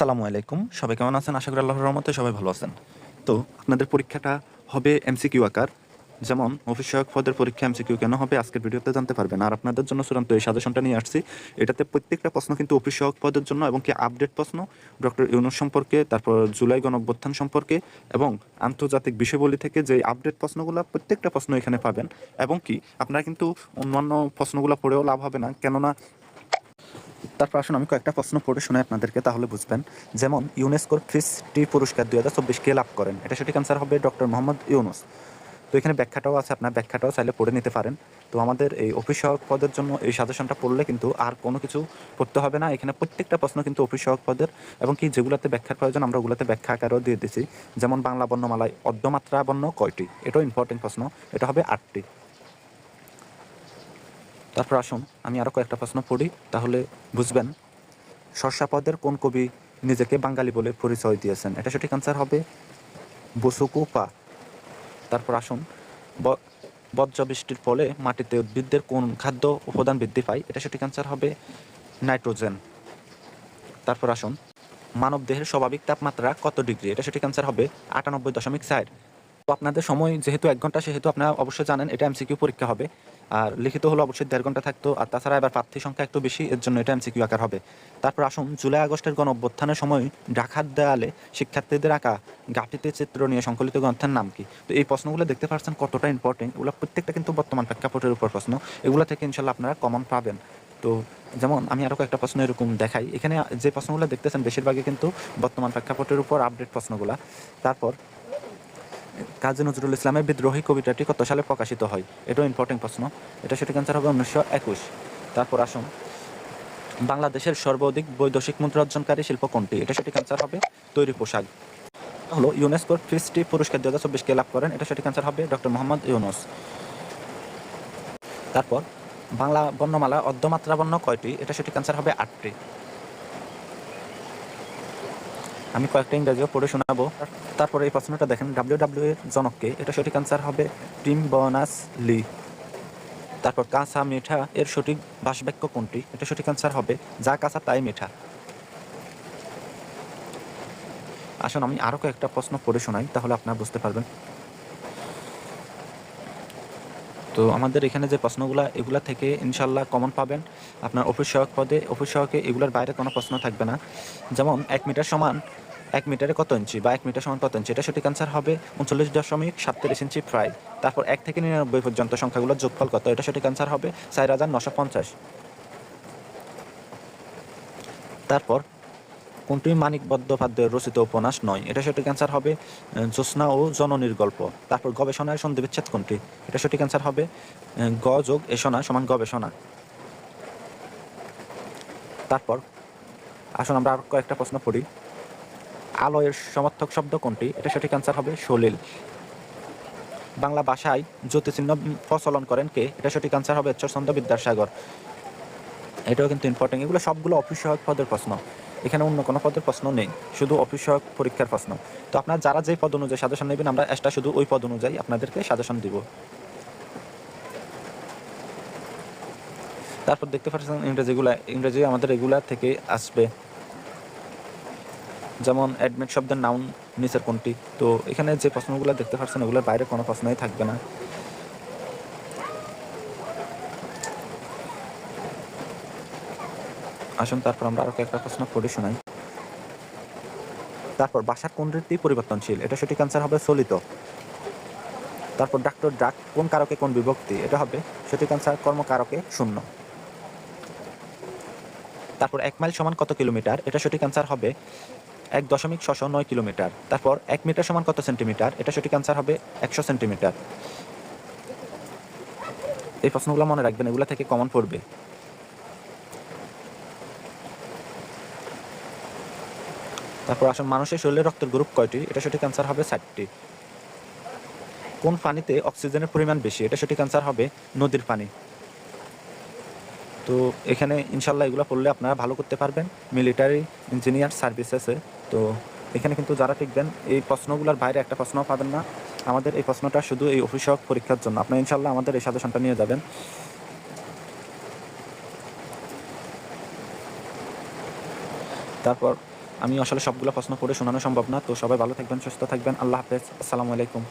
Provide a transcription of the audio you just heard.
আসসালামু আলাইকুম। সবাই কেমন আছেন? আশা করি আল্লাহর রহমতে সবাই ভালো আছেন। তো আপনাদের পরীক্ষাটা হবে এমসিকিউ আকার। যেমন অফিস সহায়ক পদের পরীক্ষা এমসিকিউ কেন হবে আজকের ভিডিওতে জানতে পারবেন। আর আপনাদের জন্য চূড়ান্ত এই সাজেশনটা নিয়ে আসছি। এটাতে প্রত্যেকটা প্রশ্ন কিন্তু অফিস সহায়ক পদের জন্য এবং কি আপডেট প্রশ্ন ডক্টর ইউনূস সম্পর্কে, তারপর জুলাই গণঅভ্যুত্থান সম্পর্কে এবং আন্তর্জাতিক বিষয়াবলী থেকে যে আপডেট প্রশ্নগুলো প্রত্যেকটা প্রশ্ন এখানে পাবেন। এবং কি আপনারা কিন্তু অন্যান্য প্রশ্নগুলো পড়েও লাভ হবে না, কেননা তারপর আসুন আমি কয়েকটা প্রশ্ন পড়ে শোনাই আপনাদেরকে, তাহলে বুঝবেন। যেমন ইউনেস্কোর খ্রিস্টি পুরস্কার 2024 কে লাভ করেন? এটা সঠিক আনসার হবে ডক্টর মোহাম্মদ ইউনুস। তো এখানে ব্যাখ্যাটাও আছে, আপনার ব্যাখ্যাটাও চাইলে পড়ে নিতে পারেন। তো আমাদের এই অফিস সহায়ক পদের জন্য এই সাজেশনটা পড়লে কিন্তু আর কোনো কিছু পড়তে হবে না। এখানে প্রত্যেকটা প্রশ্ন কিন্তু অফিস সহায়ক পদের এবং কি যেগুলোতে ব্যাখ্যার প্রয়োজন আমরা ওগুলোতে ব্যাখ্যা আকারেও দিয়ে দিছি। যেমন বাংলা বর্ণমালায় অর্ধমাত্রা বর্ণ কয়টি? এটাও ইম্পর্টেন্ট প্রশ্ন, এটা হবে 8টি। তারপর আসুন আমি আরও কয়েকটা প্রশ্ন পড়ি, তাহলে বুঝবেন। শস্যাপদের কোন কবি নিজেকে বাঙালি বলে পরিচয় দিয়েছেন? এটা সঠিক আনসার হবে বসুকুপা। তারপর আসুন, বজ্রবৃষ্টির ফলে মাটিতে উদ্ভিদদের কোন খাদ্য উপাদান বৃদ্ধি পায়? এটা সঠিক আনসার হবে নাইট্রোজেন। তারপর আসুন, মানব দেহের স্বাভাবিক তাপমাত্রা কত ডিগ্রি? এটা সঠিক আনসার হবে 98.4। তো আপনাদের সময় যেহেতু 1 ঘন্টা, সেহেতু আপনারা অবশ্যই জানেন এটা এমসিকিউ পরীক্ষা হবে। আর লিখিত হলো অবশ্যই 1.5 ঘন্টা থাকতো। আর তাছাড়া এবার প্রার্থী সংখ্যা একটু বেশি, এর জন্য এটা এমসিকিউ আকার হবে। তারপর আসুন, জুলাই আগস্টের গণঅভ্যুত্থানের সময় ঢাকার দেয়ালে শিক্ষার্থীদের আঁকা গ্রাফিতি চিত্র নিয়ে সংকলিত গ্রন্থের নাম কি? তো এই প্রশ্নগুলো দেখতে পাচ্ছেন কতটা ইম্পর্টেন্ট। এগুলো প্রত্যেকটা কিন্তু বর্তমান প্রেক্ষাপটের উপর প্রশ্ন। এগুলো থেকে ইনশাল্লাহ আপনারা কমন পাবেন। তো যেমন আমি আরও কয়েকটা প্রশ্ন এরকম দেখাই। এখানে যে প্রশ্নগুলো দেখতেছেন বেশিরভাগই কিন্তু বর্তমান প্রেক্ষাপটের উপর আপডেট প্রশ্নগুলা। তারপর কাজী নজরুল ইসলামের বিদ্রোহী কবিতাটি কত সালে প্রকাশিত হয়? এটাও ইম্পর্টেন্ট প্রশ্ন, এটা সঠিক আনসার হবে 1921। তারপর আসুন, বাংলাদেশের সর্বাধিক বৈদেশিক মুদ্রা অর্জনকারী শিল্প কোনটি? এটা সঠিক আনসার হবে তৈরি পোশাক। হলো ইউনেস্কোর খ্রিস্টি পুরস্কার 2024 কে লাভ করেন? এটা সঠিক আনসার হবে ডক্টর মোহাম্মদ ইউনুস। তারপর বাংলা বর্ণমালা অর্ধমাত্রা বর্ণ কয়টি? এটা সঠিক আনসার হবে 8টি। আমি কয়েকটা ইংরেজিও পড়ে শোনাবো। তারপরে এই প্রশ্নটা দেখেন, ডাব্লিউডাব্লিউ এর জনককে? এটা সঠিক আনসার হবে টিম বার্নার্স লি। তারপর কাঁচা মিঠা এর সঠিক ভাষবাক্য কোনটি? এটা সঠিক আনসার হবে যা কাঁচা তাই মিঠা। আসুন আমি আরও কয়েকটা প্রশ্ন পড়ে শোনাই, তাহলে আপনারা বুঝতে পারবেন। তো আমাদের এখানে যে প্রশ্নগুলো, এগুলা থেকে ইনশাল্লাহ কমন পাবেন। আপনার অফিস সহায়ক পদে, অফিস সহায়কে এগুলোর বাইরে কোনো প্রশ্ন থাকবে না। যেমন 1 মিটার সমান 1 মিটারে কত ইঞ্চি বা 1 মিটার সমান কত ইঞ্চি? এটা সঠিক আনসার হবে 39.37 ইঞ্চি প্রায়। তারপর 1 থেকে 99 পর্যন্ত সংখ্যাগুলোর যোগফল কত? এটা সঠিক আনসার হবে 4950। তারপর কোনটি মানিক বন্দ্যোপাধ্যায়ের রচিত উপন্যাস নয়? এটা সঠিক অ্যান্সার হবে জ্যোৎস্না ও জননীর গল্প। তারপর গবেষণার সন্ধিবিচ্ছেদ কোনটি? এটা সঠিক অ্যান্সার হবে গ যোগ এসনা সমান গবেষণা। তারপর আসুন আমরা আর কয়েকটা প্রশ্ন পড়ি। আলয়ের সমর্থক শব্দ কোনটি? এটা সঠিক অ্যান্সার হবে সলিল। বাংলা ভাষায় জ্যোতিচিহ্ন প্রচলন করেন কে? এটা সঠিক অ্যান্সার হবে ঈশ্বরচন্দ্র বিদ্যাসাগর। এটাও কিন্তু ইম্পর্টেন্ট। এগুলো সবগুলো অফিস সহায়ক পদের প্রশ্ন, এখানে অন্য কোনো পদের প্রশ্ন নেই, শুধু অফিস সহায়ক পরীক্ষার প্রশ্ন। তো আপনারা যারা যেই পদ অনুযায়ী সাজেশন নেবেন, আমরা এক্সট্রা শুধু ওই পদ অনুযায়ী আপনাদেরকে সাজেশন দিব। তারপর দেখতে পাচ্ছেন ইংরেজি আমাদের রেগুলার থেকে আসবে। যেমন অ্যাডমিট শব্দের নাউন নিচের কোনটি? তো এখানে যে প্রশ্নগুলো দেখতে পাচ্ছেন এগুলোর বাইরে কোনো প্রশ্নই থাকবে না। আসুন তারপর আমরা আরও একটা প্রশ্ন পড়ে শোনাই। তারপর ভাষার কোন রীতি পরিবর্তনশীল? এটা সঠিক অ্যান্সার হবে চলিত। তারপর ডাক্তার ডাক কোন কারকে কোন বিভক্তি? এটা হবে সঠিক অ্যান্সার কর্মকারকে শূন্য। তারপর 1 মাইল সমান কত কিলোমিটার? এটা সঠিক অ্যান্সার হবে 1.9 কিলোমিটার। তারপর 1 মিটার সমান কত সেন্টিমিটার? এটা সঠিক অ্যান্সার হবে 100 সেন্টিমিটার। এই প্রশ্নগুলো মনে রাখবেন, এগুলো থেকে কমন পড়বে। তারপর আসুন, মানুষের শরীরে রক্তের গ্রুপ কয়টি? এটা সঠিক অ্যান্সার হবে 4টি। কোন পানিতে অক্সিজেনের পরিমাণ বেশি? এটা সঠিক অ্যান্সার হবে নদীর পানি। তো এখানে ইনশাল্লাহ এগুলো পড়লে আপনারা ভালো করতে পারবেন মিলিটারি ইঞ্জিনিয়ার সার্ভিসেসে। তো এখানে কিন্তু যারা টিকবেন এই প্রশ্নগুলোর বাইরে একটা প্রশ্নও পাবেন না। আমাদের এই প্রশ্নটা শুধু এই অফিস সহায়ক পরীক্ষার জন্য। আপনারা ইনশাল্লাহ আমাদের এই সাজেশনটা নিয়ে যাবেন। তারপর আমি আসলে সবগুলো প্রশ্ন পড়ে শোনানো সম্ভব না। তো সবাই ভালো থাকবেন, সুস্থ থাকবেন। আল্লাহ হাফেজ। আসসালামু আলাইকুম।